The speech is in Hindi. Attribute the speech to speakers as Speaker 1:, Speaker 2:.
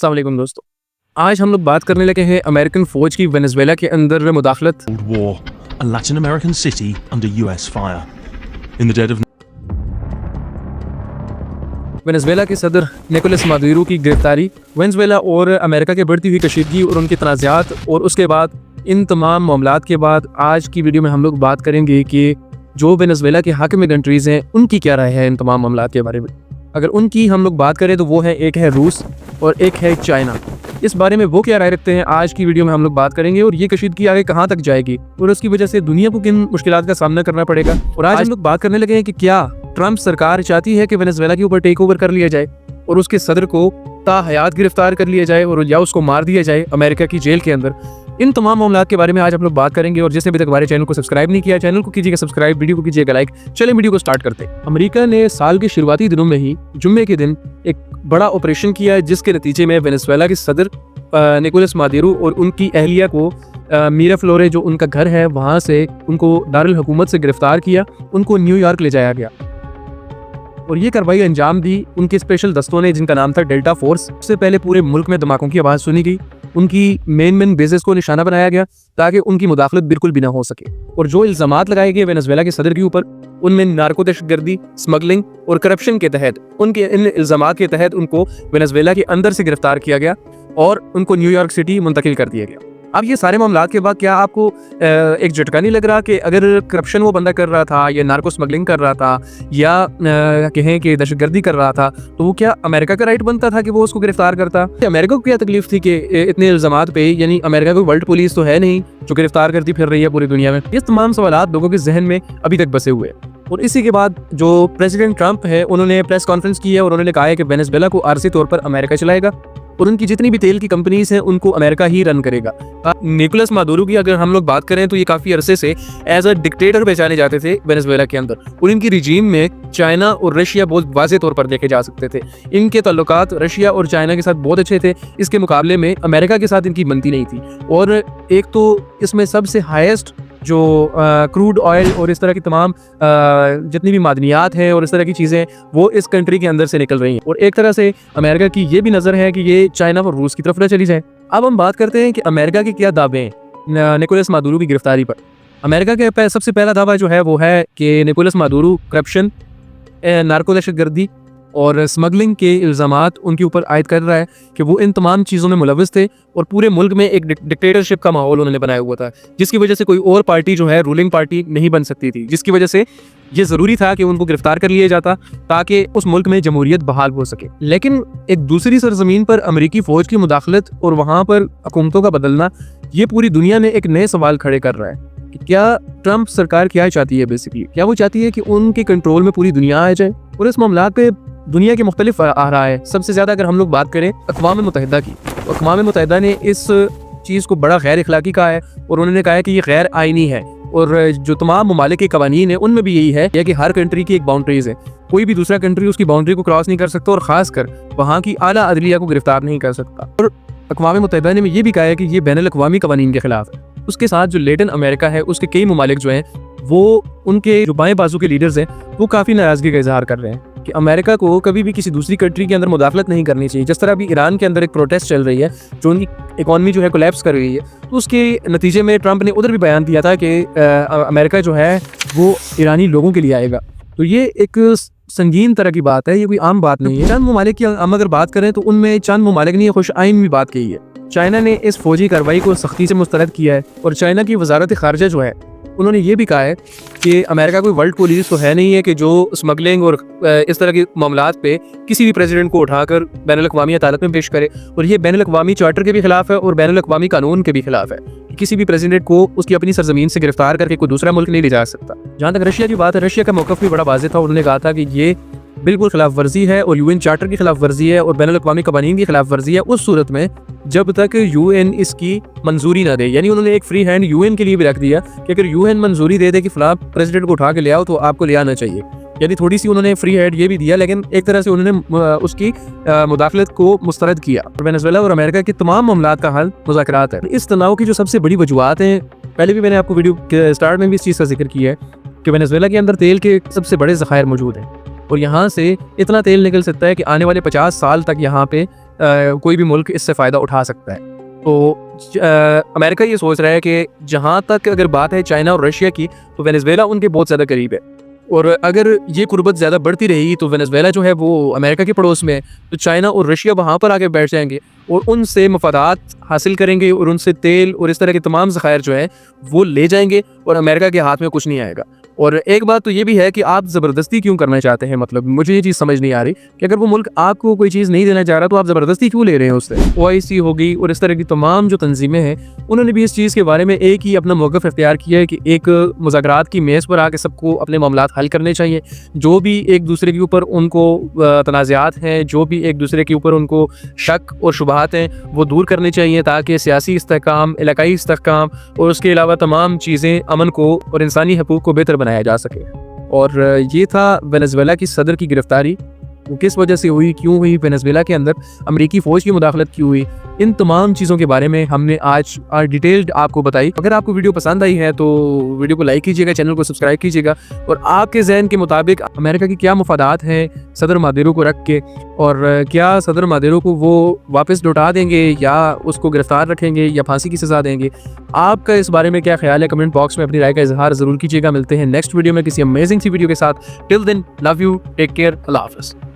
Speaker 1: अस्सलाम वालेकुम दोस्तों, आज हम लोग बात करने लगे हैं अमेरिकन फ़ौज की वेनेज़ुएला के अंदर मुदाखलत।
Speaker 2: Cold War, a Latin American city under US fire. In the dead of
Speaker 1: Venezuela के सदर निकोलस मादुरो की गिरफ्तारी, वेनेज़ुएला और अमेरिका के बढ़ती हुई कशीदगी और उनके तनाज़ात, और उसके बाद इन तमाम मामलात के बाद आज की वीडियो में हम लोग बात करेंगे कि जो वेनेज़ुएला के हाकिम कंट्रीज़ हैं उनकी क्या राय है इन तमाम मामलात के बारे में। अगर उनकी हम लोग बात करें तो वो है, एक है रूस और एक है चाइना। इस बारे में वो क्या राय रखते हैं आज की वीडियो में हम लोग बात करेंगे, और ये कशीदगी आगे कहाँ तक जाएगी और उसकी वजह से दुनिया को किन मुश्किलात का सामना करना पड़ेगा। और आज हम लोग बात करने लगे हैं कि क्या ट्रंप सरकार चाहती है कि वेनेज़ुएला के ऊपर टेक ओवर कर लिया जाए और उसके सदर को ताहयात गिरफ्तार कर लिया जाए और या उसको मार दिया जाए अमेरिका की जेल के अंदर। इन तमाम मामलों के बारे में आज हम लोग बात करेंगे। और जिसने अभी तक हमारे चैनल को सब्सक्राइब नहीं किया, चैनल को कीजिएगा सब्सक्राइब, वीडियो को कीजिएगा लाइक। चलिए वीडियो को स्टार्ट करते हैं। अमेरिका ने साल के शुरुआती दिनों में ही जुम्मे के दिन एक बड़ा ऑपरेशन किया है, जिसके नतीजे में वेनेज़ुएला के सदर निकोलस मादुरो और उनकी अहलिया को मिराफ्लोरे जो उनका घर है वहाँ से उनको दारुल हुकूमत से गिरफ्तार किया, उनको न्यूयॉर्क ले जाया गया और ये कार्रवाई अंजाम दी उनके स्पेशल दस्तों ने, जिनका नाम था डेल्टा फोर्स। सबसे पहले पूरे मुल्क में धमाकों की आवाज़ सुनी गई, उनकी मेन बेसेस को निशाना बनाया गया ताकि उनकी मुदाखलत बिल्कुल भी ना हो सके। और जो इल्ज़ामात लगाए गए वेनेज़ुएला के सदर के ऊपर, उनमें नार्को दहशतगर्दी, स्मगलिंग और करप्शन के तहत, उनके इन इल्ज़ामात के तहत उनको वेनेज़ुएला के अंदर से गिरफ्तार किया गया और उनको न्यूयॉर्क सिटी मुंतकिल कर दिया गया। अब ये सारे मामलात के बाद क्या आपको एक झटका नहीं लग रहा कि अगर करप्शन वो बंदा कर रहा था या नार्को स्मगलिंग कर रहा था या कहें कि दहशतगर्दी कर रहा था, तो वो क्या अमेरिका का राइट बनता था कि वो उसको गिरफ्तार करता? अमेरिका को क्या तकलीफ थी कि इतने इल्ज़ामात पे, यानी अमेरिका को वर्ल्ड पुलिस तो है नहीं जो गिरफ्तार करती फिर रही है पूरी दुनिया में। ये तमाम सवालात लोगों के जहन में अभी तक बसे हुए हैं। और इसी के बाद जो प्रेसिडेंट ट्रंप है उन्होंने प्रेस कॉन्फ्रेंस की है और उन्होंने कहा है कि वेनेज़ुएला को आर्जी तौर पर अमेरिका चलाएगा और उनकी जितनी भी तेल की कंपनीज हैं उनको अमेरिका ही रन करेगा। निकोलस मादुरो की अगर हम लोग बात करें तो ये काफ़ी अरसे से एज अ डिक्टेटर पहचाने जाते थे वेनेज़ुएला के अंदर, और इनकी रिजीम में चाइना और रशिया बहुत वाज़े तौर पर देखे जा सकते थे। इनके ताल्लुकात रशिया और चाइना के साथ बहुत अच्छे थे, इसके मुकाबले में अमेरिका के साथ इनकी बनती नहीं थी। और एक तो इसमें सबसे हाईएस्ट जो क्रूड ऑयल और इस तरह की तमाम जितनी भी मादनियात हैं और इस तरह की चीज़ें वो इस कंट्री के अंदर से निकल रही हैं। और एक तरह से अमेरिका की ये भी नज़र है कि ये चाइना और रूस की तरफ न चली जाए। अब हम बात करते हैं कि अमेरिका के क्या दावे हैं निकोलस मादुरो की गिरफ्तारी पर। अमेरिका के सबसे पहला दावा जो है वो है कि निकोलस मादुरो करप्शन, नार्को दहशतगर्दी और स्मगलिंग के इल्ज़ामात उनके ऊपर आयद कर रहा है कि वो इन तमाम चीज़ों में मुलव्वस थे और पूरे मुल्क में एक डिक्टेटरशिप का माहौल उन्होंने बनाया हुआ था, जिसकी वजह से कोई और पार्टी जो है रूलिंग पार्टी नहीं बन सकती थी, जिसकी वजह से ये ज़रूरी था कि उनको गिरफ्तार कर लिया जाता ताकि उस मुल्क में जमहूरियत बहाल हो सके। लेकिन एक दूसरी सरजमीन पर अमेरिकी फ़ौज की मुदाखलत और वहाँ पर हुकूमतों का बदलना, ये पूरी दुनिया में एक नए सवाल खड़े कर रहा है कि क्या ट्रंप सरकार क्या चाहती है। बेसिकली क्या वो चाहती है कि उनके कंट्रोल में पूरी दुनिया आ जाए, और इस मामलात पे दुनिया के मुख्तलिफ आ रहा है। सबसे ज़्यादा अगर हम लोग बात करें अक़वाम मुत्तहिदा की, तो अक़वाम मुत्तहिदा ने इस चीज़ को बड़ा गैर इखलाकी कहा है और उन्होंने कहा है कि ये गैर आइनी है। और जो तमाम ममालिक के कवानीन है उनमें भी यही है कि हर कंट्री की एक बाउंड्रीज है, कोई भी दूसरा कंट्री उसकी बाउंड्री को क्रॉस नहीं कर सकता और ख़ासकर वहाँ की आला अदलिया को गिरफ्तार नहीं कर सकता। और अक़वाम मुत्तहिदा ने ये भी कहा है कि ये बैनुल अक़वामी कवानीन के खिलाफ है। उसके साथ जो लैटिन अमेरिका है उसके कई ममालिक जो हैं वो उनके जो बाएं बाजू के लीडर्स हैं वो काफ़ी नाराज़गी का इजहार कर रहे हैं कि अमेरिका को कभी भी किसी दूसरी कंट्री के अंदर मुदाखलत नहीं करनी चाहिए। जिस तरह अभी ईरान के अंदर एक प्रोटेस्ट चल रही है जो उनकी इकॉनमी जो है कोलैप्स कर रही है, तो उसके नतीजे में ट्रंप ने उधर भी बयान दिया था कि अमेरिका जो है वो ईरानी लोगों के लिए आएगा। तो ये एक संगीन तरह की बात है, ये कोई आम बात नहीं है। चंद ममालिक की हम अगर बात करें तो उनमें चंद ममालिक ने खुश आइन भी बात कही है। चाइना ने इस फौजी कार्रवाई को सख्ती से मुस्तरद किया है और चाइना की वजारत खारजा जो है उन्होंने ये भी कहा है कि अमेरिका कोई वर्ल्ड पुलिस तो है नहीं है कि जो स्मगलिंग और इस तरह के मामलात पे किसी भी प्रेसिडेंट को उठाकर बैनुल अक़वामी अदालत में पेश करे, और ये बैनुल अक़वामी चार्टर के भी खिलाफ है और बैनुल अक़वामी कानून के भी खिलाफ है। किसी भी प्रेसिडेंट को उसकी अपनी सरजमीन से गिरफ्तार करके कोई दूसरा मुल्क नहीं ले जा सकता। जहाँ तक रशिया की बात है, रशिया का मौक़िफ़ भी बड़ा वाज़ेह था। उन्होंने कहा था कि ये बिल्कुल खिलाफ वर्जी है और यूएन चार्टर की खिलाफ वर्जी है और बैनुल अक़वामी कवानीन की खिलाफ वर्जी है उस सूरत में जब तक यूएन इसकी मंजूरी ना दे। यानी उन्होंने एक फ्री हैंड यूएन के लिए भी रख दिया कि अगर यूएन मंजूरी दे दे कि फलां प्रेसिडेंट को उठा के ले आओ तो आपको ले आना चाहिए। यानी थोड़ी सी उन्होंने फ्री हैंड ये भी दिया, लेकिन एक तरह से उन्होंने उसकी मुदाखलत को मुस्तरद किया। वेनेज़ुएला और अमेरिका के तमाम मामलात का हल मुज़ाकरात है। इस तनाव की जो सबसे बड़ी वजूहात हैं, पहले भी मैंने आपको वीडियो के स्टार्ट में भी इस चीज़ का जिक्र किया है कि वेनेज़ुएला के अंदर तेल के सबसे बड़े ज़खायर मौजूद हैं और यहाँ से इतना तेल निकल सकता है कि आने वाले 50 साल तक यहाँ पे कोई भी मुल्क इससे फ़ायदा उठा सकता है। तो अमेरिका ये सोच रहा है कि जहाँ तक अगर बात है चाइना और रशिया की, तो वेनेजुएला उनके बहुत ज़्यादा करीब है, और अगर ये कुर्बत ज़्यादा बढ़ती रही तो वेनेजुएला जो है वो अमेरिका के पड़ोस में है, तो चाइना और रशिया वहाँ पर आके बैठ जाएंगे और उनसे मफादात हासिल करेंगे और उनसे तेल और इस तरह के तमाम ज़खायर जो है वो ले जाएंगे और अमेरिका के हाथ में कुछ नहीं आएगा। और एक बात तो ये भी है कि आप ज़बरदस्ती क्यों करना चाहते हैं, मतलब मुझे ये चीज़ समझ नहीं आ रही कि अगर वो मुल्क आपको कोई चीज़ नहीं देना चाह रहा तो आप ज़बरदस्ती क्यों ले रहे हैं उससे। OIC होगी और इस तरह की तमाम जो तंजीमें हैं उन्होंने भी इस चीज़ के बारे में एक ही अपना मौक़िफ़ इख्तियार किया है कि एक मुज़ाकरात की मेज़ पर आके सबको अपने मामलात हल करने चाहिए। जो भी एक दूसरे के ऊपर उनको तनाज़ात हैं, जो भी एक दूसरे के ऊपर उनको शक और शुबहात हैं, वो दूर करने चाहिए ताकि सियासी इस्तेहकाम, इलाकाई इस्तेहकाम और उसके अलावा तमाम चीज़ें अमन को और इंसानी हकूक़ को बेहतर बनाया जा सके। और ये था वेनेजुएला की सदर की गिरफ्तारी, वो किस वजह से हुई, क्यों हुई, वेनेजुएला के अंदर अमेरिकी फ़ौज की मुदाखलत क्यों हुई, इन तमाम चीज़ों के बारे में हमने आज डिटेल्ड आपको बताई। अगर आपको वीडियो पसंद आई है तो वीडियो को लाइक कीजिएगा, चैनल को सब्सक्राइब कीजिएगा, और आपके जहन के मुताबिक अमेरिका की क्या मफादात हैं सदर मादेरो को रख के, और क्या सदर मादेरो को वो वापस लौटा देंगे या उसको गिरफ्तार रखेंगे या फांसी की सज़ा देंगे। आपका इस बारे में क्या ख्याल है, कमेंट बॉक्स में अपनी राय का इजहार ज़रूर कीजिएगा। मिलते हैं नेक्स्ट वीडियो में किसी अमेजिंग सी वीडियो के साथ। Till then, love you, take care, अल्लाह हाफ़िज़।